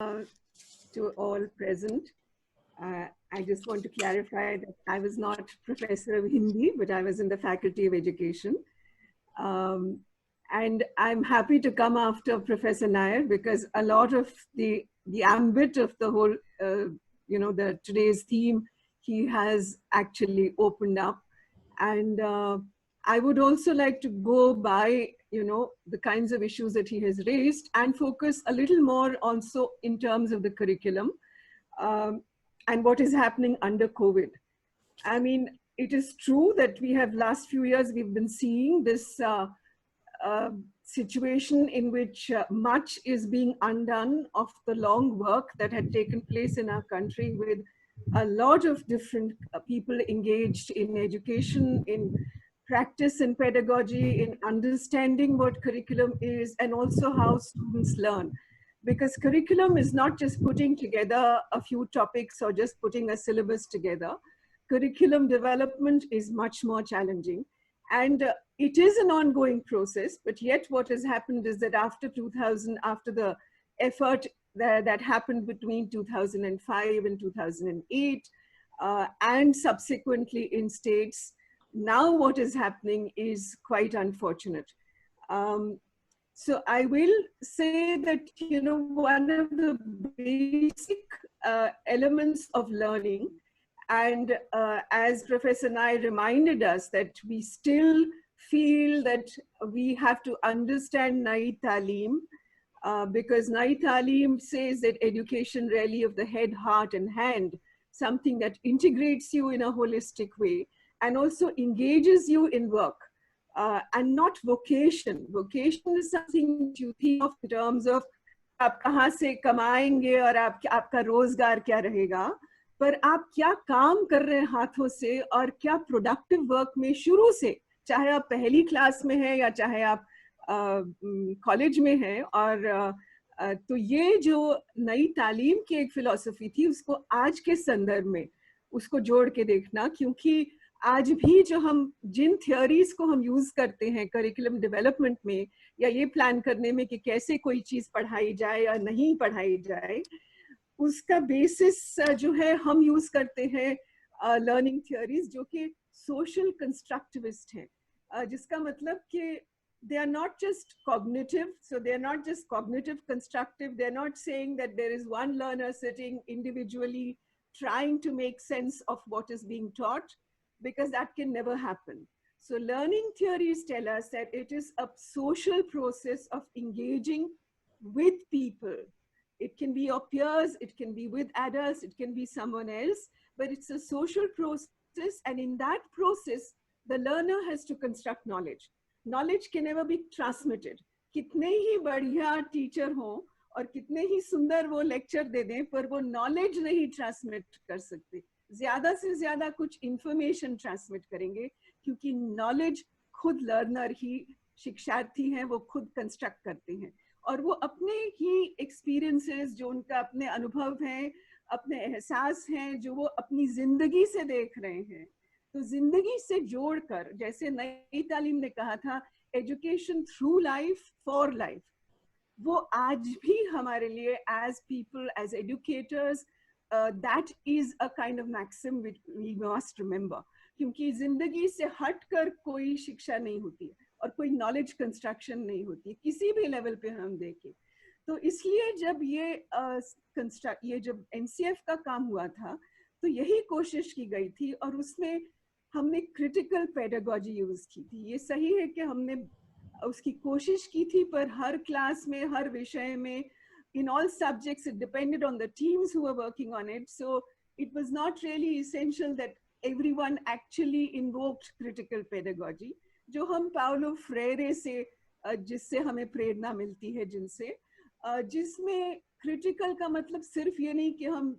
to all present. I just want to clarify that I was not professor of Hindi, but I was in the faculty of education. Um, and I'm happy to come after Professor Nair because a lot of the ambit of the whole, the today's theme, he has actually opened up. And I would also like to go by, the kinds of issues that he has raised and focus a little more also in terms of the curriculum and what is happening under COVID. I mean, it is true that we have last few years, we've been seeing this situation in which much is being undone of the long work that had taken place in our country with a lot of different people engaged in education, in practice and pedagogy, in understanding what curriculum is, and also how students learn. Because curriculum is not just putting together a few topics or just putting a syllabus together. Curriculum development is much more challenging. And it is an ongoing process, but yet what has happened is that after 2000, after the effort that happened between 2005 and 2008, and subsequently in states, now what is happening is quite unfortunate. So I will say that, one of the basic elements of learning, and as Professor Nai reminded us that we still feel that we have to understand Nai Talim, because Nai Talim says that education really of the head, heart and hand, something that integrates you in a holistic way and also engages you in work. And not vocation. Vocation is something you think of in terms of आप कहाँ से कमाएंगे और आपका रोजगार क्या रहेगा, पर आप क्या काम कर रहे हैं हाथों से और क्या प्रोडक्टिव वर्क में शुरू से, चाहे आप पहली क्लास में हैं या चाहे आप कॉलेज में हैं, और तो ये जो नई तालीम की एक फिलॉसफी थी उसको आज के संदर्भ में उसको जोड़ के देखना, क्योंकि आज भी जो हम जिन थियोरीज को हम यूज करते हैं करिकुलम डेवलपमेंट में या ये प्लान करने में कि कैसे कोई चीज पढ़ाई जाए या नहीं पढ़ाई जाए, उसका बेसिस जो है हम यूज करते हैं लर्निंग थियोरीज जो कि सोशल कंस्ट्रक्टिविस्ट हैं, जिसका मतलब कि they are not just cognitive, so they are not just cognitive constructive, they are not saying that there is one learner sitting individually trying to make sense of what is being taught, because that can never happen. So learning theories tell us that it is a social process of engaging with people. It can be your peers, it can be with adults, it can be someone else, but it's a social process, and in that process, the learner has to construct knowledge. Knowledge can never be transmitted. कितने ही बढ़िया teacher हो और कितने ही सुंदर वो lecture दे दें, पर वो नॉलेज नहीं ट्रांसमिट कर सकते. ज्यादा से ज्यादा कुछ इंफॉर्मेशन ट्रांसमिट करेंगे, क्योंकि नॉलेज खुद लर्नर ही, शिक्षार्थी हैं, वो खुद कंस्ट्रक्ट करते हैं और वो अपने ही एक्सपीरियंसेस, जो उनका अपने अनुभव हैं, अपने एहसास हैं, जो वो अपनी जिंदगी से देख रहे हैं, तो जिंदगी से जोड़कर, जैसे नई तालीम ने कहा था, education through life for life, वो आज भी हमारे लिए as people, as educators, that is a kind of maxim which we must remember, क्योंकि जिंदगी से हटकर कोई शिक्षा नहीं होती है और कोई नॉलेज कंस्ट्रक्शन नहीं होती है किसी भी लेवल पे हम देखें. तो इसलिए जब ये जब एनसीएफ का काम हुआ था तो यही कोशिश की गई थी और उसमें हमने क्रिटिकल पेडागॉजी यूज की थी. ये सही है कि हमने उसकी कोशिश की थी, पर हर क्लास में, हर विषय में, in all subjects, it depended on the teams who were working on it. So it was not really essential that everyone actually invoked critical pedagogy, जो हम पाउलो फ्रेरे से, जिससे हमें प्रेरणा मिलती है, जिसमें क्रिटिकल का मतलब सिर्फ ये नहीं कि हम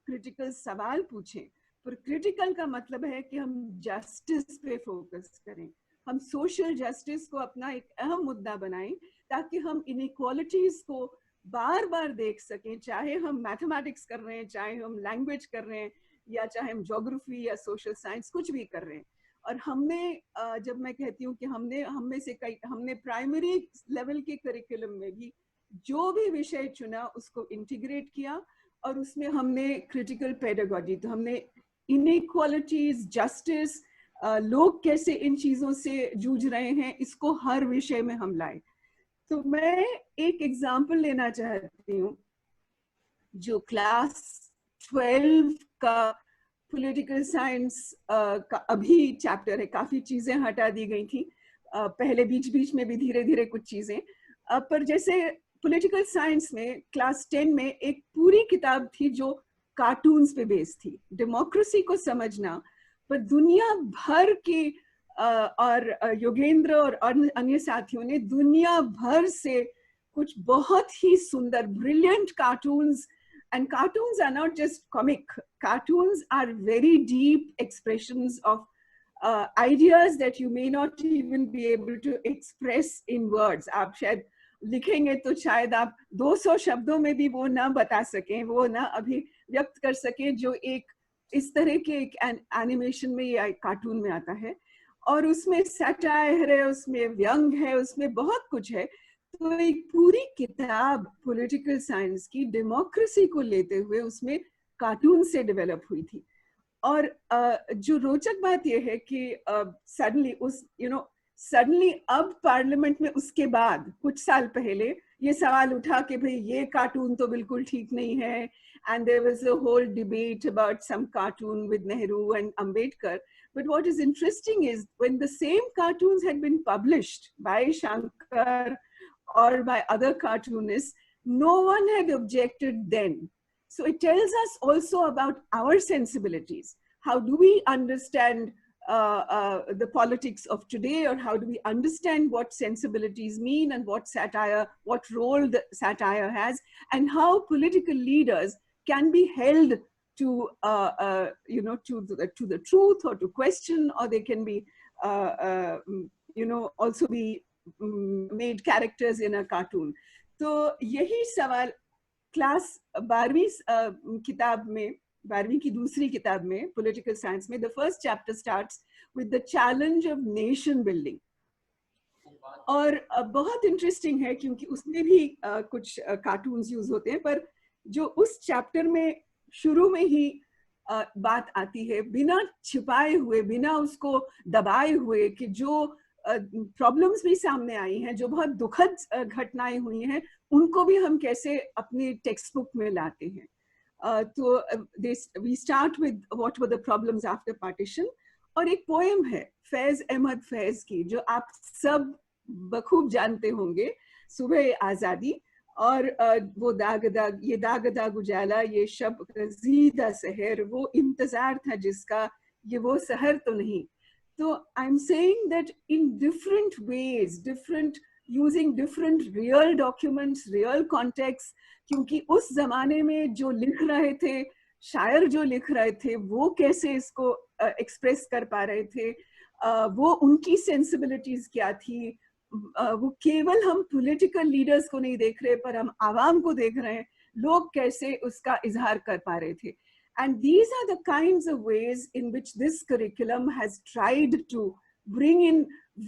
क्रिटिकल सवाल पूछें, पर क्रिटिकल का मतलब है कि हम जस्टिस पे फोकस करें, हम सोशल जस्टिस को अपना एक अहम मुद्दा बनाएं, ताकि हम इनइक्वालिटीज को बार बार देख सकें, चाहे हम मैथमेटिक्स कर रहे हैं, चाहे हम लैंग्वेज कर रहे हैं, या चाहे हम ज्योग्राफी या सोशल साइंस कुछ भी कर रहे हैं. और हमने, जब मैं कहती हूँ कि हमने प्राइमरी लेवल के करिकुलम में भी जो भी विषय चुना उसको इंटीग्रेट किया, और उसमें हमने क्रिटिकल पेडागॉजी, तो हमने इनइक्वालिटीज, जस्टिस, लोग कैसे इन चीजों से जूझ रहे हैं, इसको हर विषय में हम लाए। तो मैं एक एग्जाम्पल लेना चाहती हूँ, जो क्लास 12 का पॉलिटिकल साइंस का अभी चैप्टर है, काफी चीजें हटा दी गई थी पहले, बीच बीच में भी धीरे धीरे कुछ चीजें, पर जैसे पॉलिटिकल साइंस में क्लास 10 में एक पूरी किताब थी जो कार्टून्स पे बेस्ड थी, डेमोक्रेसी को समझना। पर दुनिया भर की और योगेंद्र और अन्य साथियों ने दुनिया भर से कुछ बहुत ही सुंदर brilliant cartoons, and cartoons are not just comic, cartoons are very deep expressions of ideas that you may not even be able to express in words. आप शायद लिखेंगे तो शायद आप 200 शब्दों में भी वो ना बता सकें, वो ना अभी व्यक्त कर सकें, जो एक इस तरह के एक एनिमेशन में या कार्टून में आता है। और उसमें सैटायर है, उसमें व्यंग है, उसमें बहुत कुछ है। तो एक पूरी किताब पॉलिटिकल साइंस की डेमोक्रेसी को लेते हुए उसमें कार्टून से डेवलप हुई थी। और जो रोचक बात यह है कि सडनली सडनली अब पार्लियामेंट में उसके बाद कुछ साल पहले ये सवाल उठा कि भाई ये कार्टून तो बिल्कुल ठीक नहीं है, and there was a whole debate about some cartoon with Nehru and Ambedkar. But what is interesting is when the same cartoons had been published by Shankar or by other cartoonists, no one had objected then. So it tells us also about our sensibilities. How do we understand the politics of today, or how do we understand what sensibilities mean and what satire, what role the satire has, and how political leaders can be held to to the truth, or to question, or they can be also be made characters in a cartoon. तो यही सवाल class 12वीं किताब में, 12वीं की दूसरी किताब में पॉलिटिकल साइंस में, the first chapter starts with the challenge of nation building. और बहुत इंटरेस्टिंग है क्योंकि उसमें भी कुछ कार्टून्स यूज होते हैं, पर जो उस चैप्टर में शुरू में ही बात आती है, बिना छिपाए हुए, बिना उसको दबाए हुए, कि जो प्रॉब्लम्स भी सामने आई हैं, जो बहुत दुखद घटनाएं हुई हैं, उनको भी हम कैसे अपनी टेक्स्ट बुक में लाते हैं। तो we start with what were the problems after partition. और एक पोएम है फैज अहमद फैज की, जो आप सब बखूब जानते होंगे, सुबह आजादी। और वो दाग दाग, ये दाग दाग उजाला, ये शब रजीदा सहर, वो इंतजार था जिसका, ये वो सहर तो नहीं। So I'm saying that in different ways, using different real documents, real contexts, क्योंकि उस जमाने में जो लिख रहे थे, शायर जो लिख रहे थे, वो कैसे इसको एक्सप्रेस कर पा रहे थे, वो उनकी सेंसिबिलिटीज क्या थी, वो केवल हम पॉलिटिकल लीडर्स को नहीं देख रहे, पर हम आवाम को देख रहे हैं, लोग कैसे उसका इजहार कर पा रहे थे। And these are the kinds of ways in which this curriculum has tried to bring in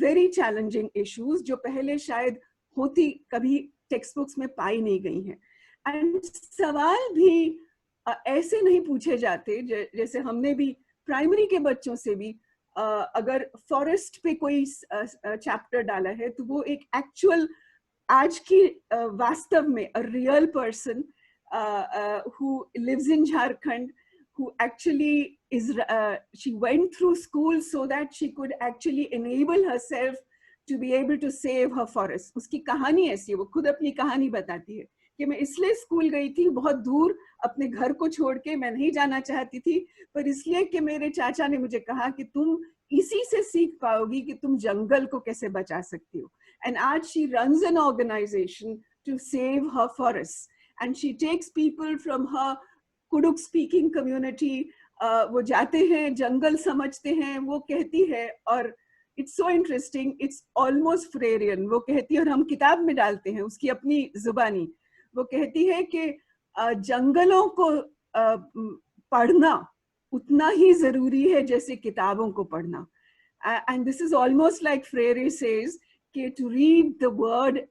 very challenging issues, जो पहले शायद होती कभी टेक्स्ट बुक्स में पाई नहीं गई हैं। And सवाल भी ऐसे नहीं पूछे जाते, जैसे हमने भी प्राइमरी के बच्चों से भी अगर फॉरेस्ट पे कोई चैप्टर डाला है, तो वो एक एक्चुअल आज की वास्तव में a real person who lives in Jharkhand, who actually is, she went through school so that she could actually enable herself to be able to save her forest. उसकी कहानी ऐसी है, वो खुद अपनी कहानी बताती है कि मैं इसलिए स्कूल गई थी, बहुत दूर अपने घर को छोड़ के, मैं नहीं जाना चाहती थी, पर इसलिए कि मेरे चाचा ने मुझे कहा कि तुम इसी से सीख पाओगी कि तुम जंगल को कैसे बचा सकती हो। And आज she runs an organization to save her forests. And she takes people from her Kuduk speaking community, वो जाते हैं, जंगल समझते हैं, वो कहती है, और it's so interesting, it's almost Freudian, वो कहती है, और हम किताब में डालते हैं उसकी अपनी जुबानी, वो कहती है कि जंगलों को पढ़ना उतना ही जरूरी है जैसे किताबों को पढ़ना। And this is almost like Freire says कि to read the word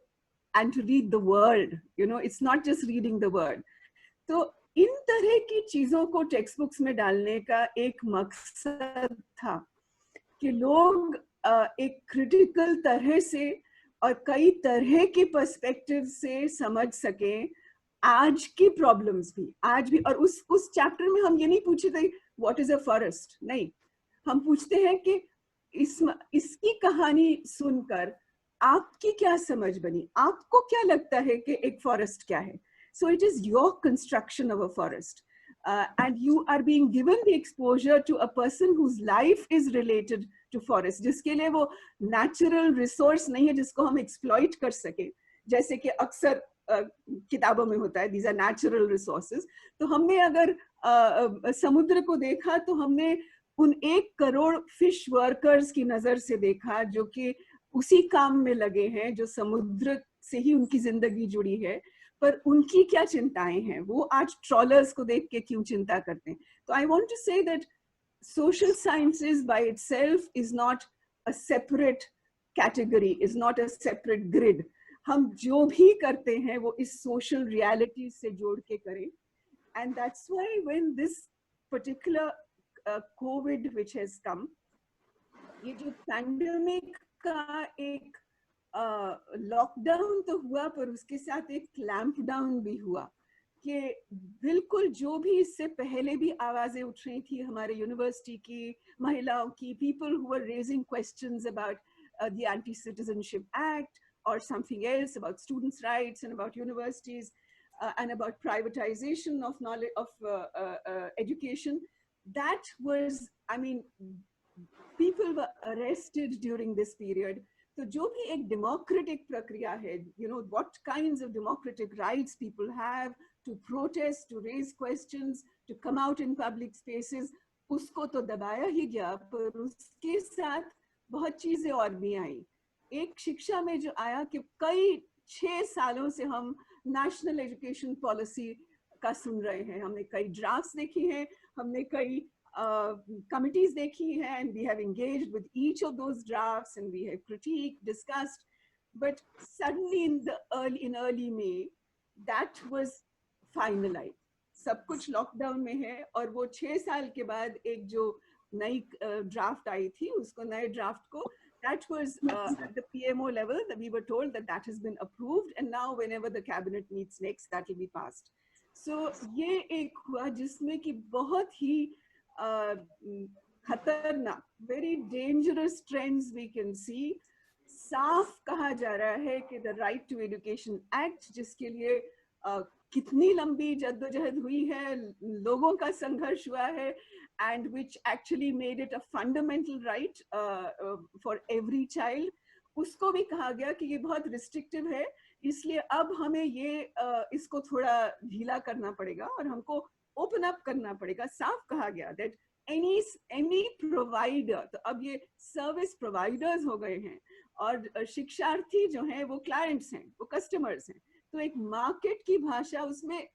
and to read the world. You know, it's not just reading the word. तो इन तरह की चीजों को टेक्स्ट बुक्स में डालने का एक मकसद था कि लोग एक क्रिटिकल तरह से और कई तरह के पर्सपेक्टिव से समझ सकें आज की प्रॉब्लम्स भी, आज भी। और उस चैप्टर में हम ये नहीं पूछे थे व्हाट इज अ फॉरेस्ट, नहीं, हम पूछते हैं कि इसकी कहानी सुनकर आपकी क्या समझ बनी, आपको क्या लगता है कि एक फॉरेस्ट क्या है। So it is your construction of a forest, and you are being given the exposure to a person whose life is related to forest, जिसके लिए वो natural resource नहीं है जिसको हम exploit कर सके, जैसे कि अक्सर किताबों में होता है, these are natural resources। तो हमने अगर समुद्र को देखा तो हमने उन 1 करोड़ फिश वर्कर्स की नजर से देखा जो कि उसी काम में लगे हैं, जो समुद्र से ही उनकी जिंदगी जुड़ी है, पर उनकी क्या चिंताएं हैं, वो आज ट्रॉलर्स को देख के क्यों चिंता करते हैं। तो I want to say that social sciences by itself is not a separate category, is not a separate grid. हम जो भी करते हैं वो इस सोशल रियलिटी से जोड़ के करें। And that's why when this particular Covid which has come, ये जो पैंडेमिक का एक लॉकडाउन तो हुआ पर उसके साथ एक क्लैंप डाउन भी हुआ कि बिल्कुल जो भी इससे पहले भी आवाजें उठ रही थी हमारे यूनिवर्सिटी की महिलाओं की, people who were raising questions about the anti citizenship act or something else, about students' rights and about universities and about privatization of knowledge of education. That was, I mean, people were arrested during this period. तो जो भी एक democratic प्रक्रिया है, you know, what kinds of democratic rights people have to protest, to raise questions, to come out in public spaces, उसको तो दबाया ही गया, पर उसके साथ बहुत चीजें और भी आई। एक शिक्षा में जो आया कि कई 6 सालों से हम नेशनल एजुकेशन पॉलिसी का सुन रहे हैं, हमने कई ड्राफ्ट्स देखी हैं, हमने कई committees देखी हैं, and we have engaged with each of those drafts and we have critiqued, discussed, but suddenly in early May that was finalized, सब कुछ लॉकडाउन में है। और वो 6 साल के बाद एक जो नई ड्राफ्ट आई थी, उसको नए ड्राफ्ट को, that was at the PMO level that we were told that that has been approved, and now whenever the cabinet meets next that will be passed. So ये एक हुआ जिसमें कि बहुत ही खतरनाक, very dangerous trends we can see। साफ कहा जा रहा है कि the right to education act, जिसके लिए कितनी लंबी जद्दोजहद हुई है, लोगों का संघर्ष हुआ है, and which actually made it a fundamental right for every child, उसको भी कहा गया कि ये बहुत restrictive है, इसलिए अब हमें ये इसको थोड़ा ढीला करना पड़ेगा और हमको open up करना पड़ेगा। साफ कहा गया that any provider, तो अब ये service providers हो गए हैं और शिक्षार्थी जो हैं वो clients हैं, वो customers हैं। तो एक मार्केट की भाषा उसमें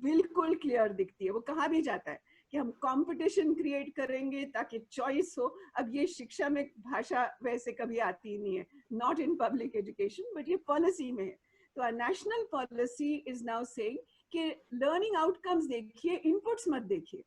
बिल्कुल क्लियर दिखती है। वो कहा भी जाता है कि हम कंपटीशन क्रिएट करेंगे ताकि चॉइस हो। अब ये शिक्षा में भाषा वैसे कभी आती नहीं है, not in public education, but ये पॉलिसी में है। तो national policy is now saying कि लर्निंग आउटकम्स देखिए, इनपुट्स मत देखिए।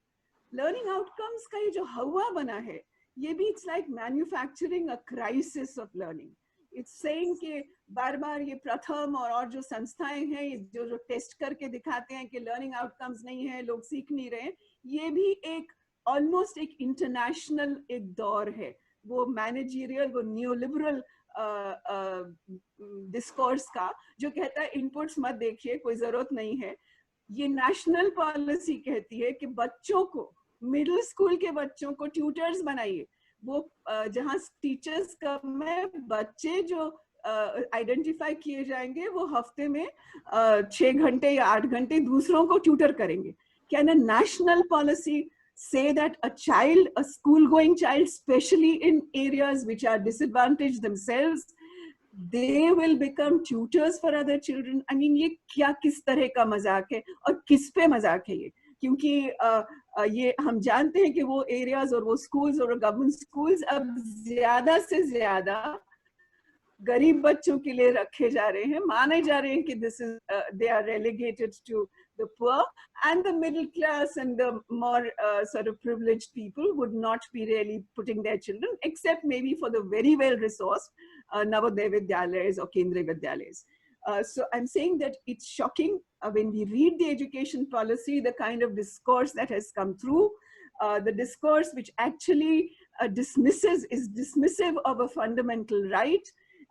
लर्निंग आउटकम्स का ये जो हवा बना है, ये भी it's like manufacturing a crisis of learning. It's saying कि बार बार ये प्रथम और जो संस्थाएं हैं जो टेस्ट करके दिखाते हैं कि लर्निंग आउटकम्स नहीं है, लोग सीख नहीं रहे, ये भी एक ऑलमोस्ट एक इंटरनेशनल एक दौर है। वो मैनेजरियल, वो न्यूलिबरल डिस्कोर्स का जो कहता है इनपुट्स मत देखिए, कोई जरूरत नहीं है। ये नेशनल पॉलिसी कहती है कि बच्चों को, मिडिल स्कूल के बच्चों को ट्यूटर्स बनाइए। वो जहाँ टीचर्स कम है, बच्चे जो आइडेंटिफाई किए जाएंगे वो हफ्ते में 6 घंटे या 8 घंटे दूसरों को ट्यूटर करेंगे। Can a national policy say that a child, a school-going child, especially in areas which are disadvantaged themselves, they will become tutors for other children? I mean, ये क्या किस तरह का मजाक है और किस पे मजाक है ये? क्योंकि ये हम जानते हैं कि वो एरियाज और वो स्कूल्स और गवर्नमेंट स्कूल्स अब ज्यादा से ज्यादा गरीब बच्चों के लिए रखे जा रहे हैं, माने जा रहे हैं कि this is they are relegated to the poor, and the middle class and the more sort of privileged people would not be really putting their children, except maybe for the very well resourced Navodaya Vidyalayas or Kendriya Vidyalayas. So I'm saying that it's shocking when we read the education policy, the kind of discourse that has come through, the discourse which actually is dismissive of a fundamental right,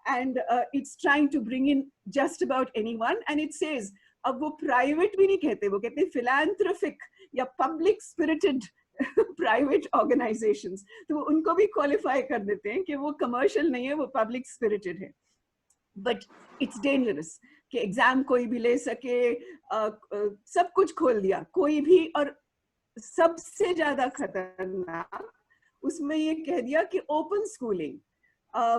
and it's trying to bring in just about anyone, and it says अब वो private भी नहीं कहते, वो कहते philanthropic या public spirited private organizations, तो उनको भी qualify कर देते हैं कि वो commercial नहीं है, वो public spirited है. But it's dangerous कि एग्जाम कोई भी ले सके, सब कुछ खोल दिया कोई भी, और सबसे ज्यादा खतरनाक उसमें ये कह दिया कि ओपन स्कूलिंग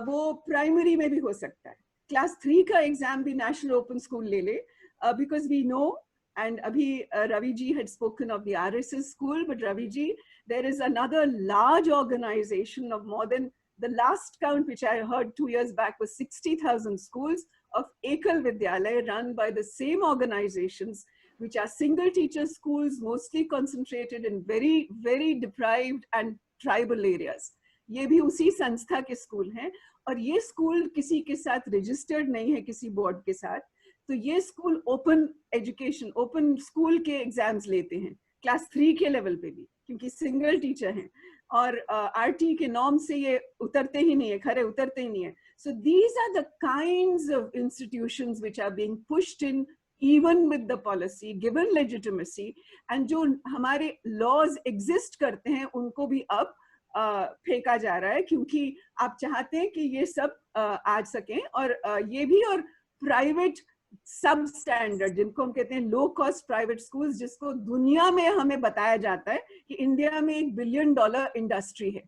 वो प्राइमरी में भी हो सकता है, क्लास 3 का एग्जाम भी नेशनल ओपन स्कूल ले ले, because we know, and abhi Ravi ji had spoken of the RSS school, but Ravi ji, there is another large organization of more than, the last count which I heard 2 years back was 60,000 schools of Ekal Vidyalaya run by the same organizations, which are single teacher schools, mostly concentrated in very, very deprived and tribal areas. ये भी उसी संस्था के school हैं, और ये school किसी के साथ रजिस्टर्ड नहीं है, किसी बोर्ड के साथ. तो ये school open education, open school के एग्जाम्स लेते हैं क्लास 3 के लेवल पे भी, क्योंकि सिंगल टीचर हैं, और आरटी के नॉर्म से ये उतरते ही नहीं है, खरे उतरते ही नहीं है. So these are the kinds of institutions which are being pushed in even with the policy, given legitimacy, and जो हमारे laws exist करते हैं उनको भी अब फेंका जा रहा है, क्योंकि आप चाहते हैं कि ये सब आ सकें, और ये भी, और प्राइवेट सब स्टैंडर्ड जिनको हम कहते हैं लो कॉस्ट प्राइवेट स्कूल्स, जिसको दुनिया में हमें बताया जाता है कि इंडिया में $1 बिलियन इंडस्ट्री है,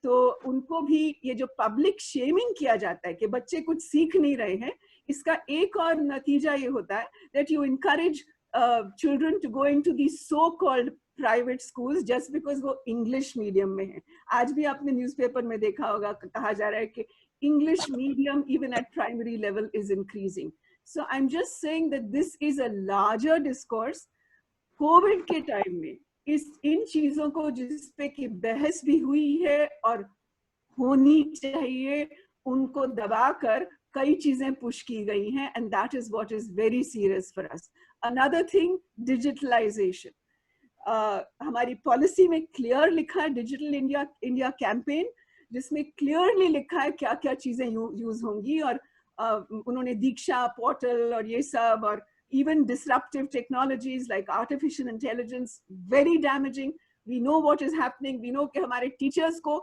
तो उनको भी ये जो पब्लिक शेमिंग किया जाता है कि बच्चे कुछ सीख नहीं रहे हैं, इसका एक और नतीजा ये होता है that you encourage children to go into these so-called private schools just because वो इंग्लिश मीडियम में है. आज भी आपने न्यूज़पेपर में देखा होगा, कहा जा रहा है कि English medium even at primary level is increasing. So I'm just saying that this is a larger discourse. Covid के टाइम में इन चीजों को जिस पे की बहस भी हुई है और होनी चाहिए, उनको दबाकर कई चीजें पुश की गई हैं, and that is what is very serious for us. Another thing, digitalization. हमारी पॉलिसी में क्लियर लिखा है डिजिटल इंडिया कैंपेन, जिसमें क्लियरली लिखा है क्या क्या चीजें यूज होंगी, और उन्होंने दीक्षा पोर्टल और ये सब, और even disruptive technologies like artificial intelligence, very damaging. We know what is happening. We know कि हमारे टीचर्स को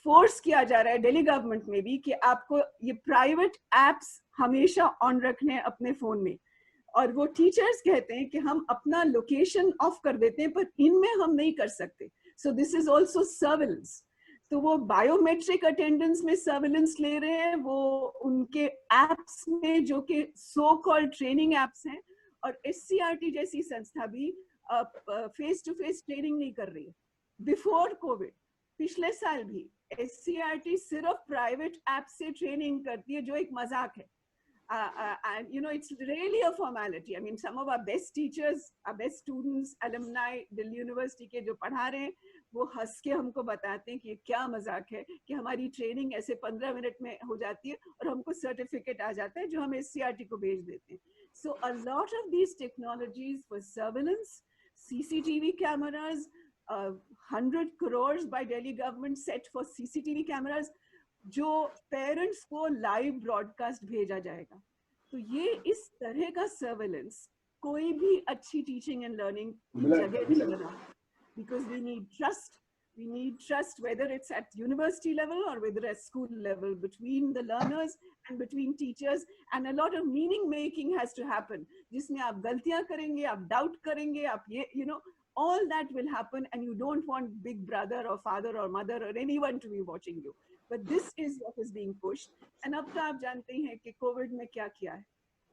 फोर्स किया जा रहा है, दिल्ली गवर्नमेंट में भी, कि आपको ये प्राइवेट एप्स हमेशा ऑन रखने अपने फोन में, और वो टीचर्स कहते हैं कि हम अपना लोकेशन ऑफ कर देते हैं, पर इनमें हम नहीं कर सकते. सो दिस इज ऑल्सो सर्विलेंस. तो वो बायोमेट्रिक अटेंडेंस में सर्विलेंस ले रहे हैं, वो उनके एप्स में जो कि सो कॉल्ड ट्रेनिंग एप्स हैं, और SCRT जैसी संस्था भी फेस टू फेस ट्रेनिंग नहीं कर रही है. बिफोर कोविड पिछले साल भी SCRT सिर्फ प्राइवेट ऐप से ट्रेनिंग करती है, जो एक मजाक है. And you know, it's really a formality. I mean, some of our best teachers, our best students, alumni, Delhi university के जो पढ़ा रहे हैं, वो हंस के हमको बताते हैं कि ये क्या मजाक है कि हमारी ट्रेनिंग ऐसे 15 मिनट में हो जाती है और हमको सर्टिफिकेट आ जाता है जो हम SCRT को भेज देते हैं. So a lot of these technologies for surveillance, CCTV cameras, 100 crores by Delhi government set for CCTV cameras, जो पेरेंट्स को लाइव ब्रॉडकास्ट भेजा जाएगा. तो ये इस तरह का सर्वेलेंस कोई भी अच्छी टीचिंग एंड लर्निंग जगह नहीं बना, because we need trust whether it's at university level or whether at school level, between the learners and between teachers, and a lot of meaning making has to happen, जिसमें आप गलतियां करेंगे, आप doubt करेंगे, आप ये you know, all that will happen, and you don't want big brother or father or mother or anyone to be watching you. But this is what is being pushed. And अब तो आप जानते हैं कि Covid में क्या किया है,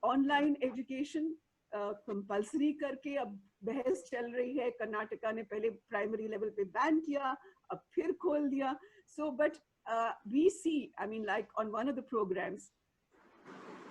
ऑनलाइन एजुकेशन कंपल्सरी करके अब बहस चल रही है. कर्नाटका ने पहले प्राइमरी लेवल पे बैन किया, अब फिर खोल दिया. So but we see, I mean, like on one of the programs,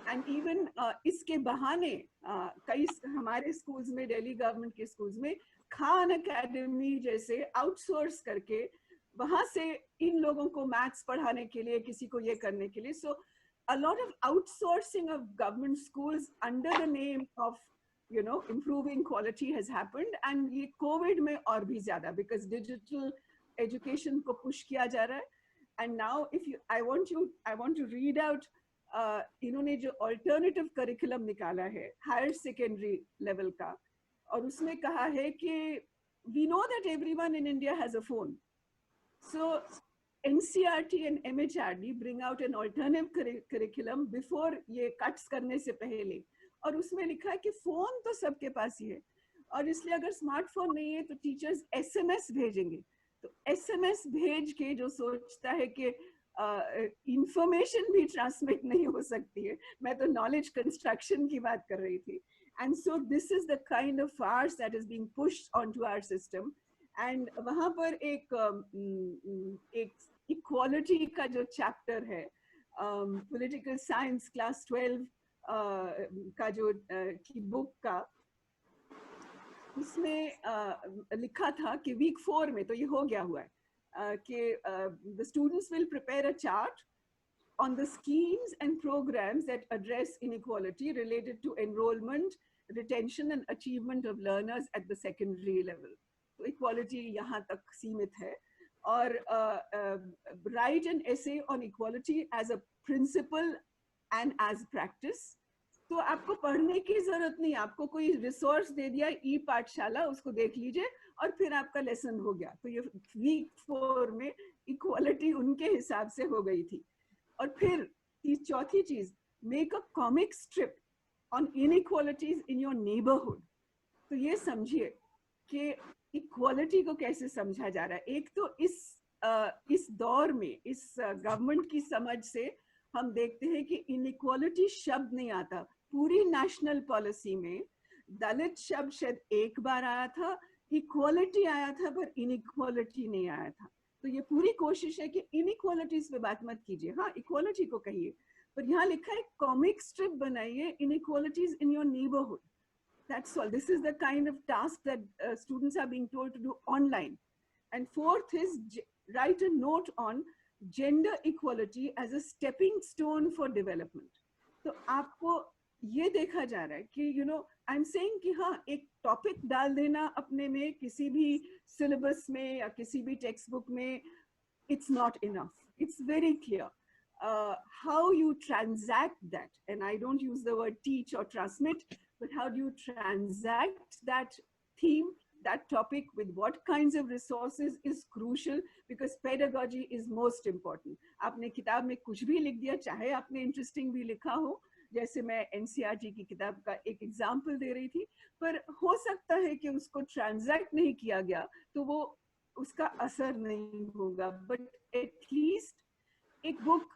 and even इसके बहाने कई हमारे स्कूल्स में, दिल्ली गवर्नमेंट के स्कूल्स में खान एकेडमी जैसे आउटसोर्स करके वहां से इन लोगों को मैथ्स पढ़ाने के लिए, किसी को ये करने के लिए, सो a lot of outsourcing of government schools under the name of improving quality has happened. And ये कोविड में और भी ज्यादा, because digital education को push किया जा रहा है. And now if you I want to read out इन्होंने जो अल्टरनेटिव करिकुलम निकाला है हायर सेकेंडरी लेवल का, और उसमें कहा है कि we know that everyone in India has a phone, so NCERT and MHRD bring out an alternative curriculum before ये cuts करने से पहले, और उसमें लिखा है कि फोन तो सबके पास ही है, और इसलिए अगर स्मार्टफोन नहीं है तो टीचर्स SMS भेजेंगे. तो SMS भेज के जो सोचता है कि इंफॉर्मेशन भी ट्रांसमिट नहीं हो सकती है, मैं तो नॉलेज कंस्ट्रक्शन की बात कर रही थी. And so this is the kind of farce that is being pushed onto our system. And वहां पर एक इक्वालिटी का जो चैप्टर है पॉलिटिकल साइंस क्लास 12 का जो की बुक का, उसमें लिखा था कि वीक 4 में तो ये हो गया हुआ है कि the students will prepare a chart on the schemes and programs that address inequality related to enrollment, retention and achievement of learners at the secondary level. तो equality यहाँ तक सीमित है. और write an essay on equality as a principle and as practice. तो आपको पढ़ने की जरूरत नहीं, आपको कोई रिसोर्स दे दिया ई पाठशाला, उसको देख लीजिए और फिर आपका लेसन हो गया. तो ये वीक 4 में इक्वालिटी उनके हिसाब से हो गई थी. और फिर चौथी चीज, make a comic strip on inequalities in your neighbourhood. तो ये समझिए कि इक्वालिटी को कैसे समझा जा रहा है. एक तो इस दौर में, इस गवर्नमेंट की समझ से हम देखते हैं कि इनइक्वालिटी शब्द नहीं आता. पूरी नेशनल पॉलिसी में दलित शब्द शायद एक बार आया था, इक्वालिटी आया था, पर इनइक्वालिटी नहीं आया था. तो ये पूरी कोशिश है कि इनइक्वालिटीज पे बात मत कीजिए, हाँ इक्वालिटी को कहिए, पर यहाँ लिखा है कॉमिक स्ट्रिप बनाइए inequalities in your neighbourhood. That's all. This is the kind of task that students are being told to do online. And fourth is write a note on gender equality as a stepping stone for development. तो आपको ये देखा जा रहा है कि I'm saying कि हाँ एक टॉपिक डाल देना अपने में किसी भी सिलेबस में या किसी भी टेक्स्ट बुक में, it's not enough. It's very clear. How you transact that, and I don't use the word teach or transmit, but how do you transact that theme, that topic with what kinds of resources is crucial, because pedagogy is most important. आपने किताब में कुछ भी लिख दिया, चाहे आपने interesting भी लिखा हो, जैसे मैं NCERT की किताब का एक एग्जाम्पल दे रही थी, पर हो सकता है कि उसको ट्रांजैक्ट नहीं किया गया तो वो उसका असर नहीं होगा. बट एटलीस्ट एक बुक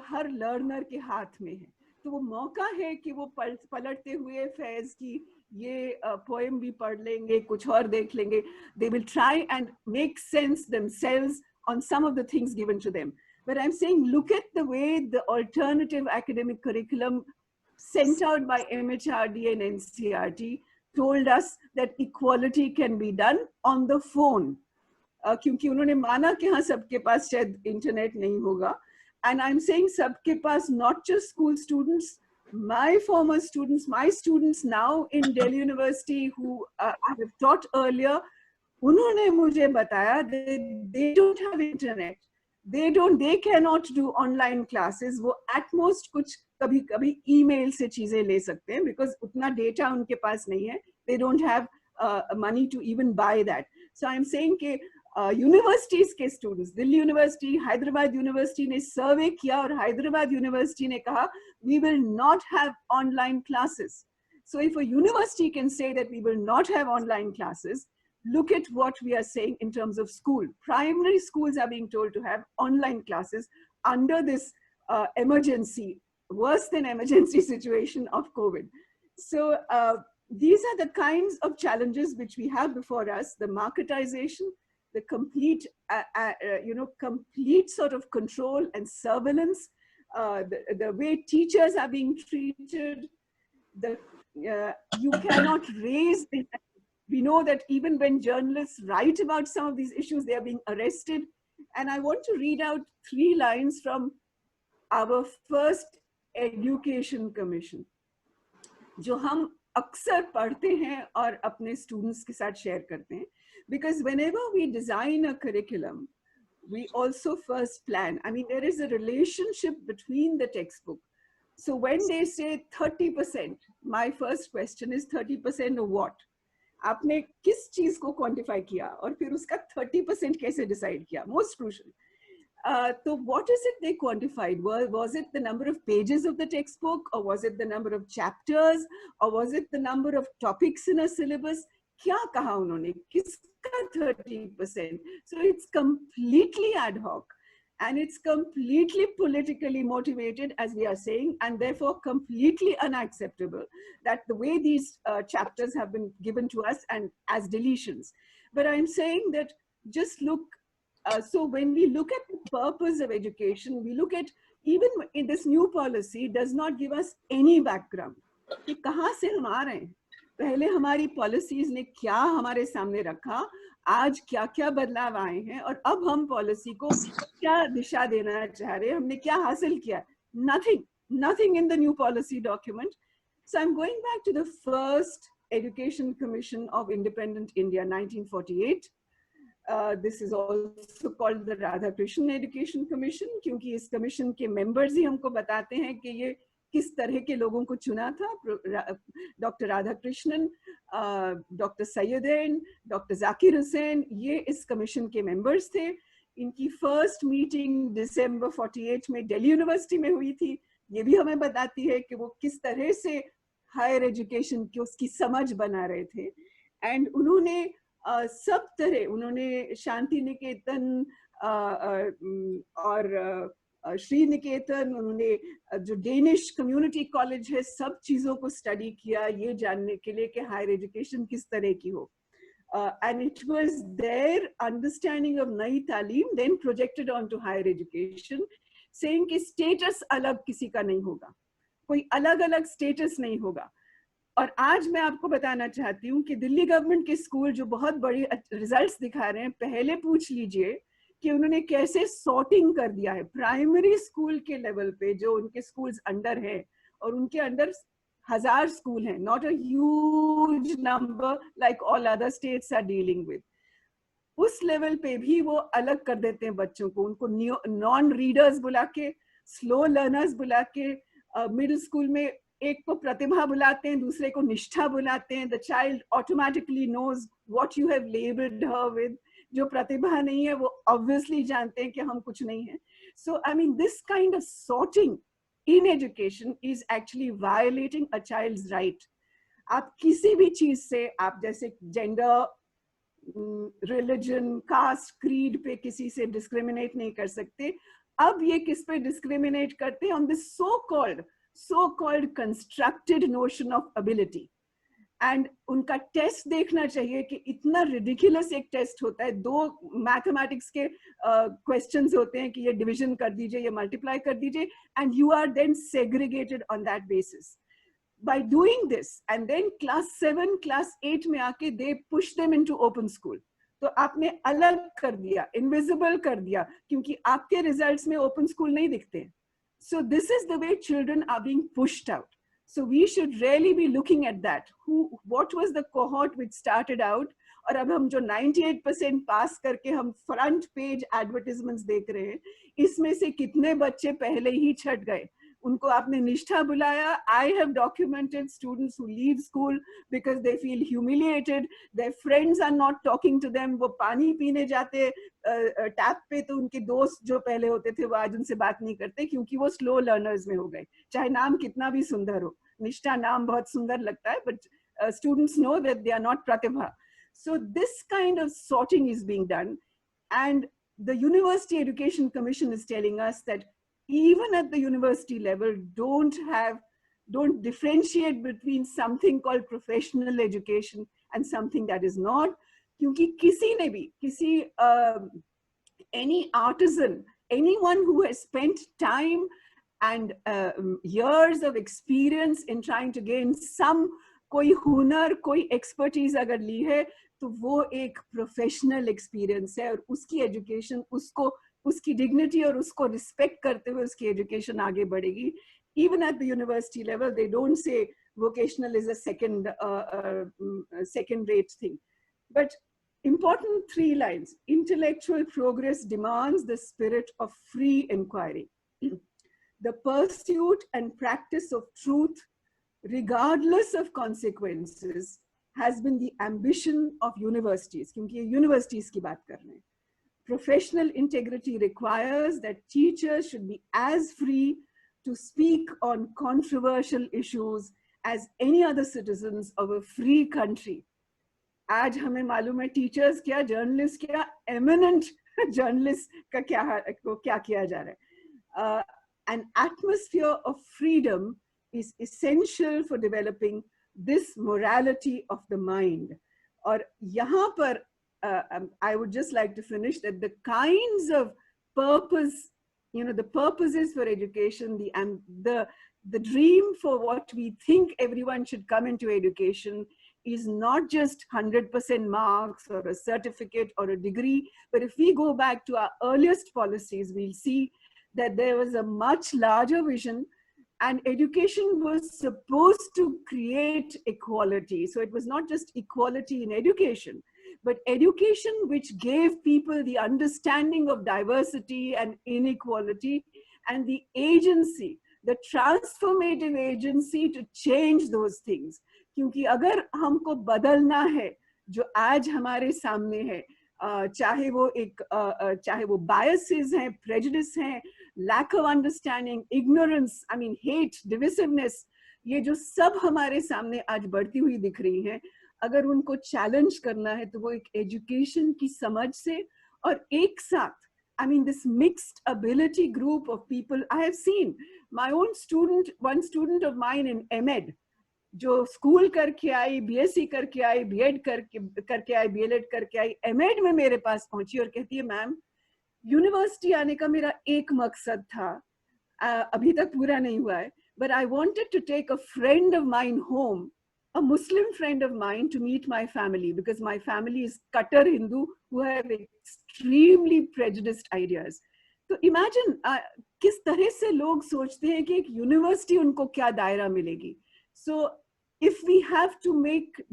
हर लर्नर के हाथ में है, तो वो मौका है कि वो पलटते हुए फैज की ये पोएम भी पढ़ लेंगे, कुछ और देख लेंगे. They will try and make sense themselves on some of the things given to them. But I'm saying, look at the way the alternative academic curriculum sent out by MHRD and NCERT told us that equality can be done on the phone. क्योंकि उन्होंने माना कि हाँ सबके पास शायद internet नहीं होगा. And I'm saying सबके पास, not just school students, my former students, my students now in Delhi University who I have taught earlier, उन्होंने मुझे बताया they don't have internet, they cannot do online classes. वो at most कुछ कभी email से चीजें ले सकते हैं, because उतना data उनके पास नहीं है. They don't have money to even buy that. So I'm saying कि यूनिवर्सिटीज के students, Delhi university, Hyderabad university ने सर्वे किया और हैदराबाद यूनिवर्सिटी ने कहा we will not have online classes. So if a university can say that we will not have online classes, look at what we are saying in terms of school. Primary schools are being told to have online classes under this emergency, worse than emergency situation of COVID. So these are the kinds of challenges which we have before us: the marketization, the complete, complete sort of control and surveillance the way teachers are being treated, you cannot raise. We know that even when journalists write about some of these issues, they are being arrested. And I want to read out 3 lines from our first education commission, जो हम अक्सर पढ़ते हैं और अपने students के साथ share करते हैं. Because whenever we design a curriculum, we also first plan. I mean, there is a relationship between the textbook. So when they say 30%, my first question is 30% of what? आपने किस चीज को quantify किया और फिर उसका 30% कैसे decide किया? Most crucial. So what is it they quantified? Was it the number of pages of the textbook, or was it the number of chapters, or was it the number of topics in a syllabus? क्या कहा उन्होंने? किसका 30%? So it's completely ad hoc, and it's completely politically motivated, as we are saying, and therefore completely unacceptable that the way these chapters have been given to us and as deletions. But I'm saying that just look. So when we look at the purpose of education, we look at, even in this new policy, does not give us any background. कि कहाँ से हम आ रहे हैं? पहले हमारी policies ने क्या हमारे सामने रखा, आज क्या क्या बदलाव आए हैं, और अब हम policy को क्या दिशा देना चाह रहे हैं, हमने क्या हासिल किया? Nothing in the new policy document. So I'm going back to the first Education Commission of Independent India, 1948. This is also called the Radhakrishnan Education Commission, क्योंकि इस commission के members ही हमको बताते हैं कि ये किस तरह के लोगों को चुना था. Doctor Radhakrishnan, doctor Saiyidain, doctor Zakir Hussain, ये इस commission के members थे. इनकी first meeting December 48 में दिल्ली यूनिवर्सिटी में हुई थी. ये भी हमें बताती है कि वो किस तरह से higher education की उसकी समझ बना रहे थे. And उन्होंने सब तरह, उन्होंने शांति निकेतन और श्री निकेतन, उन्होंने जो डेनिश कम्युनिटी कॉलेज है, सब चीजों को स्टडी किया ये जानने के लिए कि हायर एजुकेशन किस तरह की हो. And it was their understanding of नई तालीम then projected onto higher education, saying कि status अलग किसी का नहीं होगा, कोई अलग अलग status नहीं होगा. और आज मैं आपको बताना चाहती हूँ कि दिल्ली गवर्नमेंट के स्कूल जो बहुत बड़ी रिजल्ट्स दिखा रहे हैं, पहले पूछ लीजिए कि उन्होंने कैसे सॉर्टिंग कर दिया है. प्राइमरी स्कूल के लेवल पे जो उनके स्कूल्स अंडर है, और उनके अंडर 1000 स्कूल हैं, not a huge number like all other states are dealing with. उस लेवल पे भी वो अलग कर देते हैं बच्चों को. उनको नॉन रीडर्स बुला के, स्लो लर्नर्स बुला के, मिडिल स्कूल में एक को प्रतिभा बुलाते हैं, दूसरे को निष्ठा बुलाते हैं. The child automatically knows what you have labelled her with. जो प्रतिभा नहीं है वो ऑब्वियसली जानते हैं कि हम कुछ नहीं है. So I mean this kind of sorting in education is actually violating a child's right. आप किसी भी चीज से, आप जैसे जेंडर, रिलीजन, कास्ट, क्रीड पे किसी से डिस्क्रिमिनेट नहीं कर सकते. अब ये किस पे डिस्क्रिमिनेट करते हैं? On this so-called constructed notion of ability. And उनका टेस्ट देखना चाहिए कि इतना ridiculous एक टेस्ट होता है. 2 मैथमेटिक्स के क्वेश्चंस होते हैं कि ये डिवीजन कर दीजिए, ये मल्टीप्लाई कर दीजिए, and you are then segregated on that basis. By doing this, and then class 7, class 8 में आके they push them into open school. तो आपने अलग कर दिया, invisible कर दिया, क्योंकि आपके रिजल्ट्स में ओपन स्कूल नहीं दिखते. So this is the way children are being pushed out. So we should really be looking at that. What was the cohort which started out, और अब हम जो 98% पास करके हम फ्रंट पेज एडवर्टाइजमेंट्स देख रहे हैं, इसमें से कितने बच्चे पहले ही छट गए? उनको आपने निष्ठा बुलाया. I have documented students who leave school because they feel humiliated. Their friends are not talking to them. वो पानी पीने जाते टैप पे, तो उनके दोस्त जो पहले होते थे वो आज उनसे बात नहीं करते, क्योंकि वो स्लो लर्नर्स में हो गए. चाहे नाम कितना भी सुंदर हो, निष्ठा नाम बहुत सुंदर लगता है, but students know that they are not pratibha. So this kind of sorting is being done, and the University Education Commission is telling us that even at the university level, don't differentiate between something called professional education and something that is not. क्योंकि किसी ने भी, any artisan, anyone who has spent time and years of experience in trying to gain some कोई हुनर, कोई expertise अगर ली है, तो वो एक professional experience है, और उसकी education उसको उसकी dignity और उसको respect करते हुए उसकी education आगे बढ़ेगी. Even at the university level, they don't say vocational is a second rate thing. But important 3 lines: intellectual progress demands the spirit of free inquiry. The pursuit and practice of truth, regardless of consequences, has been the ambition of universities. क्योंकि ये universities की बात कर रहे हैं. Professional integrity requires that teachers should be as free to speak on controversial issues as any other citizens of a free country. आज हमें मालूम है टीचर्स क्या, जर्नलिस्ट क्या, एमिनेंट जर्नलिस्ट का क्या किया जा रहा है. An atmosphere of freedom is essential for developing this morality of the mind. और यहाँ पर I would just like to finish that the kinds of purpose, the purposes for education, the dream for what we think everyone should come into education is not just 100% marks or a certificate or a degree, but if we go back to our earliest policies, we'll see that there was a much larger vision, and education was supposed to create equality. So it was not just equality in education, but education which gave people the understanding of diversity and inequality and the agency, the transformative agency to change those things. क्योंकि अगर हमको बदलना है जो आज हमारे सामने है, चाहे वो biases हैं, prejudice हैं, lack of understanding, ignorance, hate, divisiveness, ये जो सब हमारे सामने आज बढ़ती हुई दिख रही हैं, अगर उनको चैलेंज करना है तो वो एक एजुकेशन की समझ से और एक साथ, this mixed ability group of people. I have seen my own student, one student of mine in MEd, जो स्कूल करके आई, बीएससी करके आई, बीएड करके आई, बीएलएड करके आई, एमएड में मेरे पास पहुंची और कहती है मैम, यूनिवर्सिटी आने का मेरा एक मकसद था, अभी तक पूरा नहीं हुआ है, but I wanted to take a friend of mine home, a Muslim friend of mine, to meet my family, because my family is Qatar Hindu who have extremely prejudiced ideas. तो imagine किस तरह से लोग सोचते हैं कि एक university उनको क्या दायरा मिलेगी. So if we have to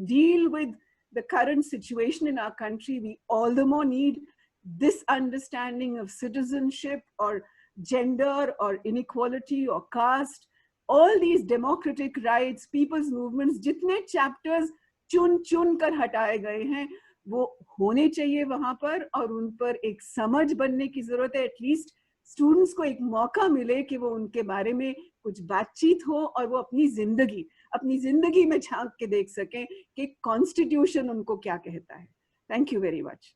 deal with the current situation in our country, we all the more need this understanding of citizenship or gender or inequality or caste, all these democratic rights, people's movements, जितने chapters चुन कर हटाए गए हैं, वो होने चाहिए वहां पर, और उन पर एक समझ बनने की जरूरत है. एटलीस्ट स्टूडेंट्स को एक मौका मिले कि वो उनके बारे में कुछ बातचीत हो और वो अपनी जिंदगी में झांक के देख सकें कि कॉन्स्टिट्यूशन उनको क्या कहता है. Thank you very much.